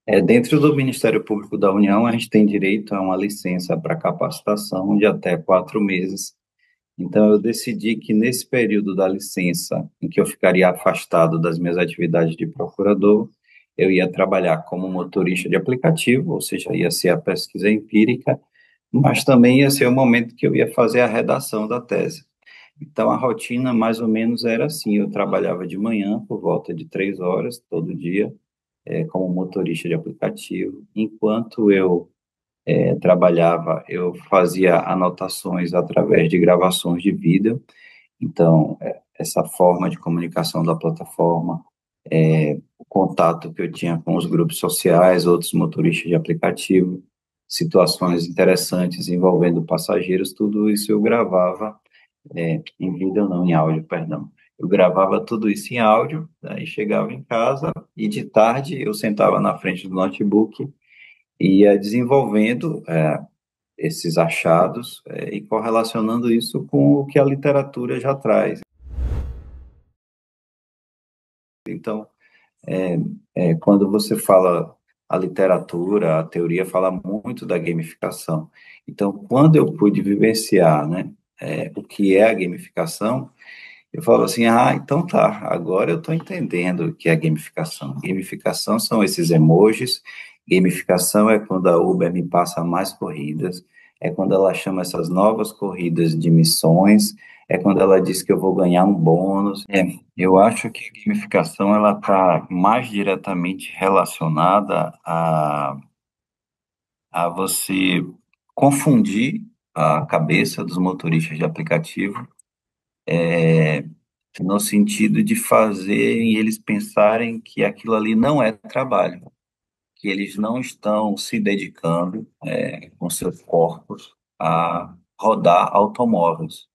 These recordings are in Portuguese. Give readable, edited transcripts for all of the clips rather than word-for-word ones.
Dentro do Ministério Público da União, a gente tem direito a uma licença para capacitação de até 4 meses. Então, eu decidi que nesse período da licença, em que eu ficaria afastado das minhas atividades de procurador, eu ia trabalhar como motorista de aplicativo, ou seja, ia ser a pesquisa empírica, mas também ia ser o momento que eu ia fazer a redação da tese. Então, a rotina mais ou menos era assim: eu trabalhava de manhã por volta de 3 horas todo dia, como motorista de aplicativo. Enquanto eu trabalhava, eu fazia anotações através de gravações de vídeo. Então, essa forma de comunicação da plataforma, o contato que eu tinha com os grupos sociais, outros motoristas de aplicativo, situações interessantes envolvendo passageiros, tudo isso eu gravava, em vídeo não, em áudio, perdão. Eu gravava tudo isso em áudio, aí chegava em casa e de tarde eu sentava na frente do notebook e ia desenvolvendo esses achados e correlacionando isso com o que a literatura já traz. Então, quando você fala a literatura, a teoria fala muito da gamificação. Então, quando eu pude vivenciar, né, o que é a gamificação, eu falo assim, então tá, agora eu estou entendendo o que é gamificação. Gamificação são esses emojis, gamificação é quando a Uber me passa mais corridas, é quando ela chama essas novas corridas de missões, é quando ela diz que eu vou ganhar um bônus. Eu acho que a gamificação ela está mais diretamente relacionada a você confundir a cabeça dos motoristas de aplicativo, no sentido de fazerem eles pensarem que aquilo ali não é trabalho, que eles não estão se dedicando, com seus corpos a rodar automóveis.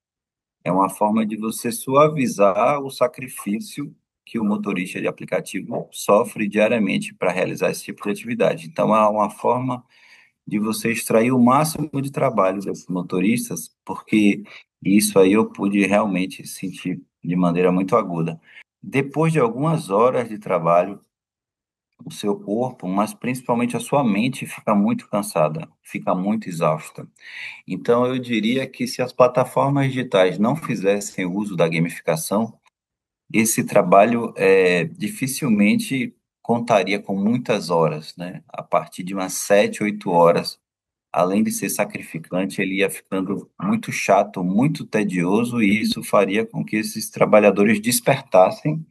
É uma forma de você suavizar o sacrifício que o motorista de aplicativo sofre diariamente para realizar esse tipo de atividade. Então, é uma forma de você extrair o máximo de trabalho desses motoristas, porque isso aí eu pude realmente sentir de maneira muito aguda. Depois de algumas horas de trabalho, o seu corpo, mas principalmente a sua mente, fica muito cansada, fica muito exausta. Então, eu diria que se as plataformas digitais não fizessem uso da gamificação, esse trabalho dificilmente contaria com muitas horas, né? A partir de umas 7, 8 horas, além de ser sacrificante, ele ia ficando muito chato, muito tedioso, e isso faria com que esses trabalhadores despertassem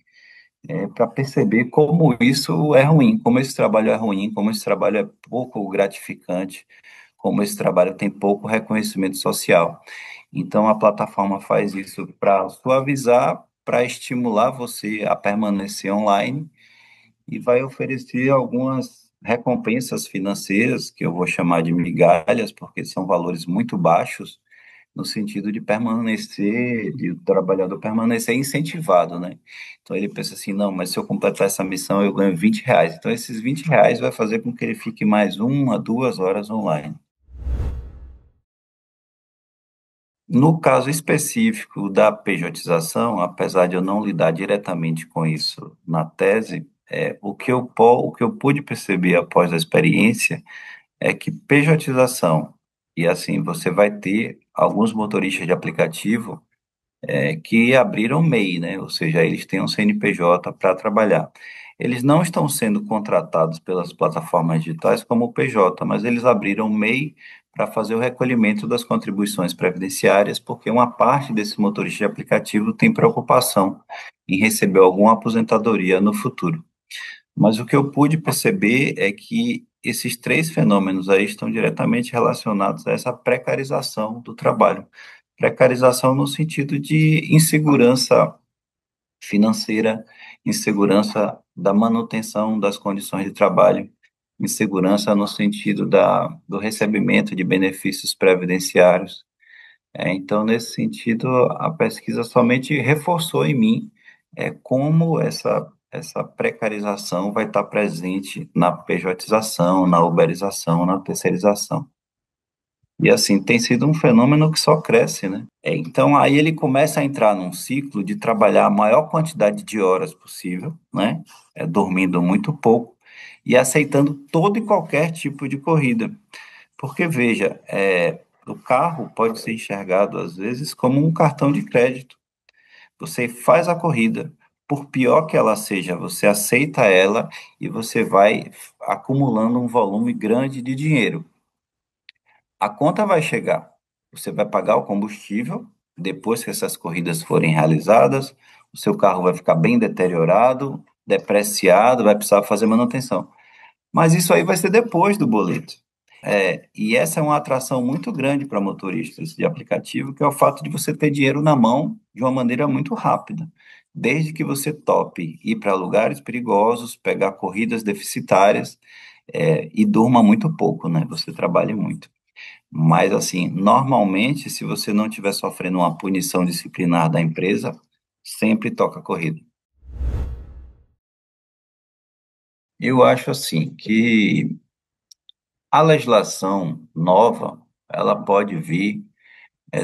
para perceber como isso é ruim, como esse trabalho é ruim, como esse trabalho é pouco gratificante, como esse trabalho tem pouco reconhecimento social. Então, a plataforma faz isso para suavizar, para estimular você a permanecer online e vai oferecer algumas recompensas financeiras, que eu vou chamar de migalhas, porque são valores muito baixos, no sentido de permanecer, de o trabalhador permanecer incentivado, né? Então ele pensa assim, não, mas se eu completar essa missão eu ganho R$ 20. Então esses R$ 20 vai fazer com que ele fique mais 1 a 2 horas online. No caso específico da pejotização, apesar de eu não lidar diretamente com isso na tese, o que eu pude perceber após a experiência é que pejotização, e assim, você vai ter alguns motoristas de aplicativo que abriram MEI, né? Ou seja, eles têm um CNPJ para trabalhar. Eles não estão sendo contratados pelas plataformas digitais como PJ, mas eles abriram MEI para fazer o recolhimento das contribuições previdenciárias, porque uma parte desse motorista de aplicativo tem preocupação em receber alguma aposentadoria no futuro. Mas o que eu pude perceber é que esses três fenômenos aí estão diretamente relacionados a essa precarização do trabalho. Precarização no sentido de insegurança financeira, insegurança da manutenção das condições de trabalho, insegurança no sentido do recebimento de benefícios previdenciários. Então, nesse sentido, a pesquisa somente reforçou em mim como essa precarização vai estar presente na pejotização, na uberização, na terceirização. E assim, tem sido um fenômeno que só cresce, né? Então, aí ele começa a entrar num ciclo de trabalhar a maior quantidade de horas possível, né? Dormindo muito pouco, e aceitando todo e qualquer tipo de corrida. Porque, veja, o carro pode ser enxergado, às vezes, como um cartão de crédito. Você faz a corrida, por pior que ela seja, você aceita ela e você vai acumulando um volume grande de dinheiro. A conta vai chegar. Você vai pagar o combustível, depois que essas corridas forem realizadas, o seu carro vai ficar bem deteriorado, depreciado, vai precisar fazer manutenção. Mas isso aí vai ser depois do boleto. E essa é uma atração muito grande para motoristas de aplicativo, que é o fato de você ter dinheiro na mão de uma maneira muito rápida. Desde que você tope ir para lugares perigosos, pegar corridas deficitárias, e durma muito pouco, né? Você trabalha muito. Mas, assim, normalmente, se você não estiver sofrendo uma punição disciplinar da empresa, sempre toca corrida. Eu acho, assim, que a legislação nova, ela pode vir,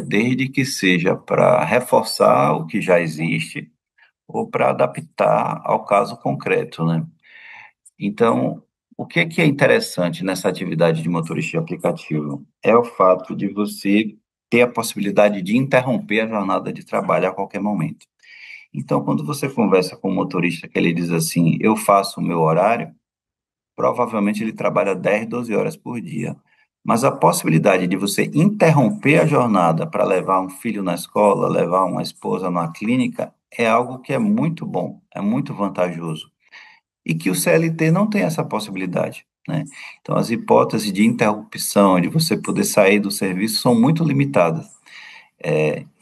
desde que seja para reforçar o que já existe ou para adaptar ao caso concreto, né? Então, o que é interessante nessa atividade de motorista de aplicativo? É o fato de você ter a possibilidade de interromper a jornada de trabalho a qualquer momento. Então, quando você conversa com um motorista que ele diz assim, eu faço o meu horário, provavelmente ele trabalha 10, 12 horas por dia. Mas a possibilidade de você interromper a jornada para levar um filho na escola, levar uma esposa na clínica, é algo que é muito bom, é muito vantajoso e que o CLT não tem essa possibilidade, né? Então, as hipóteses de interrupção, de você poder sair do serviço, são muito limitadas.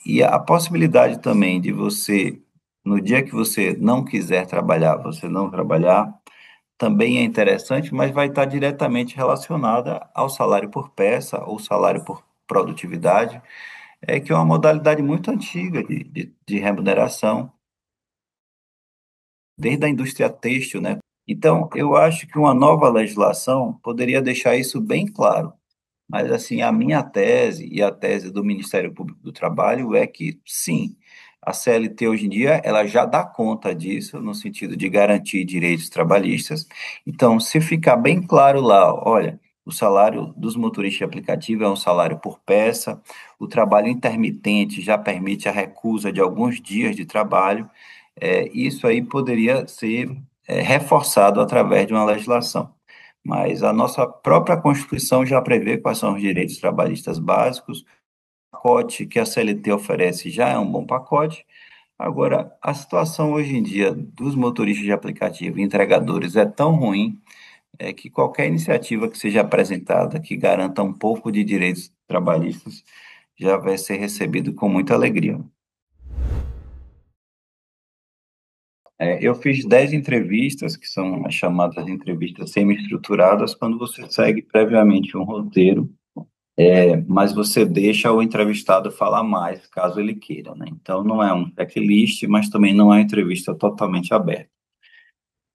E a possibilidade também de você, no dia que você não quiser trabalhar, você não trabalhar, também é interessante, mas vai estar diretamente relacionada ao salário por peça ou salário por produtividade, que é uma modalidade muito antiga de remuneração, desde a indústria têxtil, né? Então, eu acho que uma nova legislação poderia deixar isso bem claro. Mas, assim, a minha tese e a tese do Ministério Público do Trabalho é que, sim, a CLT hoje em dia ela já dá conta disso, no sentido de garantir direitos trabalhistas. Então, se ficar bem claro lá, olha, o salário dos motoristas de aplicativo é um salário por peça, o trabalho intermitente já permite a recusa de alguns dias de trabalho, isso aí poderia ser, reforçado através de uma legislação. Mas a nossa própria Constituição já prevê quais são os direitos trabalhistas básicos. O pacote que a CLT oferece já é um bom pacote. Agora, a situação hoje em dia dos motoristas de aplicativo e entregadores é tão ruim, que qualquer iniciativa que seja apresentada que garanta um pouco de direitos trabalhistas já vai ser recebido com muita alegria. Eu fiz 10 entrevistas, que são as chamadas entrevistas semi-estruturadas, quando você segue previamente um roteiro, mas você deixa o entrevistado falar mais, caso ele queira, né? Então, não é um checklist, mas também não é uma entrevista totalmente aberta.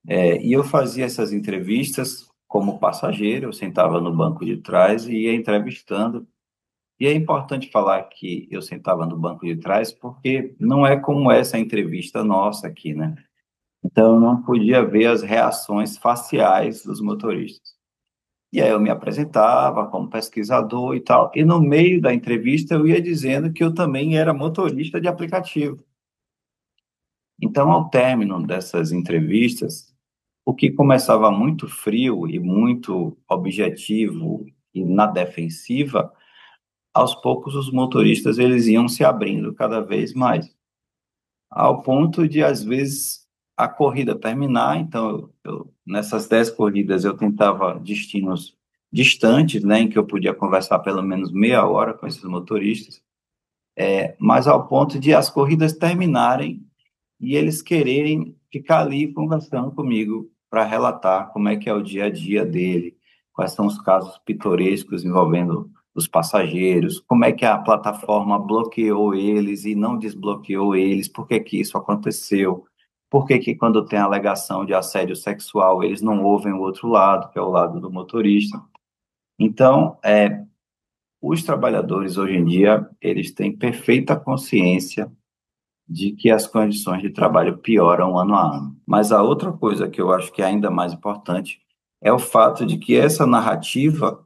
E eu fazia essas entrevistas como passageiro, eu sentava no banco de trás e ia entrevistando. E é importante falar que eu sentava no banco de trás, porque não é como essa entrevista nossa aqui, né? Então, eu não podia ver as reações faciais dos motoristas. E aí eu me apresentava como pesquisador e tal, e no meio da entrevista eu ia dizendo que eu também era motorista de aplicativo. Então, ao término dessas entrevistas, o que começava muito frio e muito objetivo e na defensiva, aos poucos os motoristas eles iam se abrindo cada vez mais, ao ponto de, às vezes, a corrida terminar. Então, nessas 10 corridas, eu tentava destinos distantes, né, em que eu podia conversar pelo menos meia hora com esses motoristas, mas ao ponto de as corridas terminarem e eles quererem ficar ali conversando comigo para relatar como é que é o dia a dia dele, quais são os casos pitorescos envolvendo os passageiros, como é que a plataforma bloqueou eles e não desbloqueou eles, por que que isso aconteceu, por que que quando tem alegação de assédio sexual eles não ouvem o outro lado, que é o lado do motorista. Então, os trabalhadores hoje em dia, eles têm perfeita consciência de que as condições de trabalho pioram ano a ano. Mas a outra coisa que eu acho que é ainda mais importante é o fato de que essa narrativa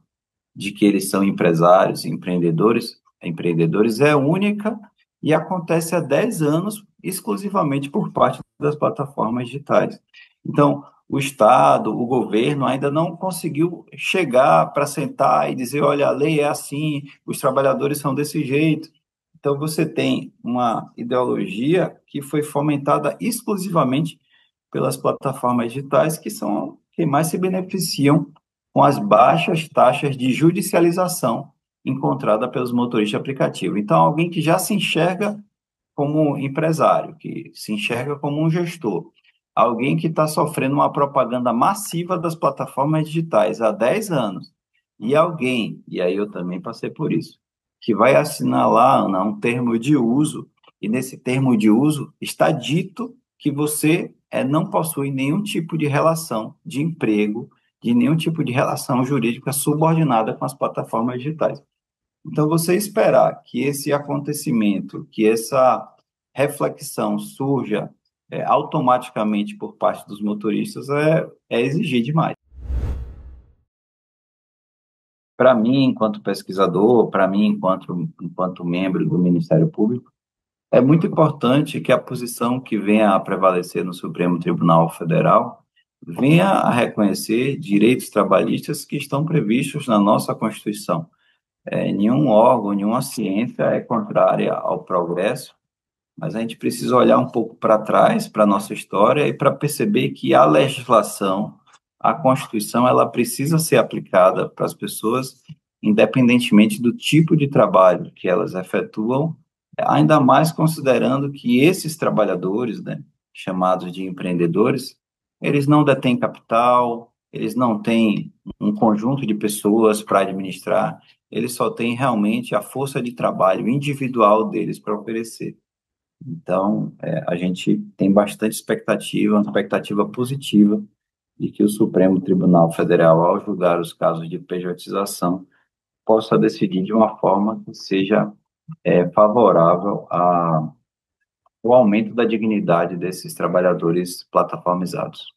de que eles são empresários, empreendedores é única e acontece há 10 anos exclusivamente por parte das plataformas digitais. Então, o Estado, o governo ainda não conseguiu chegar para sentar e dizer, olha, a lei é assim, os trabalhadores são desse jeito. Então, você tem uma ideologia que foi fomentada exclusivamente pelas plataformas digitais, que são quem mais se beneficiam com as baixas taxas de judicialização encontrada pelos motoristas de aplicativo. Então, alguém que já se enxerga como empresário, que se enxerga como um gestor, alguém que está sofrendo uma propaganda massiva das plataformas digitais há 10 anos, e alguém, e aí eu também passei por isso, que vai assinar lá, Ana, um termo de uso, e nesse termo de uso está dito que você não possui nenhum tipo de relação de emprego, de nenhum tipo de relação jurídica subordinada com as plataformas digitais. Então, você esperar que esse acontecimento, que essa reflexão surja automaticamente por parte dos motoristas é exigir demais. Para mim, enquanto pesquisador, para mim, enquanto membro do Ministério Público, é muito importante que a posição que venha a prevalecer no Supremo Tribunal Federal venha a reconhecer direitos trabalhistas que estão previstos na nossa Constituição. Nenhum órgão, nenhuma ciência é contrária ao progresso, mas a gente precisa olhar um pouco para trás, para a nossa história, e para perceber que a legislação, a Constituição, ela precisa ser aplicada para as pessoas, independentemente do tipo de trabalho que elas efetuam, ainda mais considerando que esses trabalhadores, né, chamados de empreendedores, eles não detêm capital, eles não têm um conjunto de pessoas para administrar, eles só têm realmente a força de trabalho individual deles para oferecer. Então, a gente tem bastante expectativa, uma expectativa positiva de que o Supremo Tribunal Federal, ao julgar os casos de pejotização, possa decidir de uma forma que seja favorável ao aumento da dignidade desses trabalhadores plataformizados.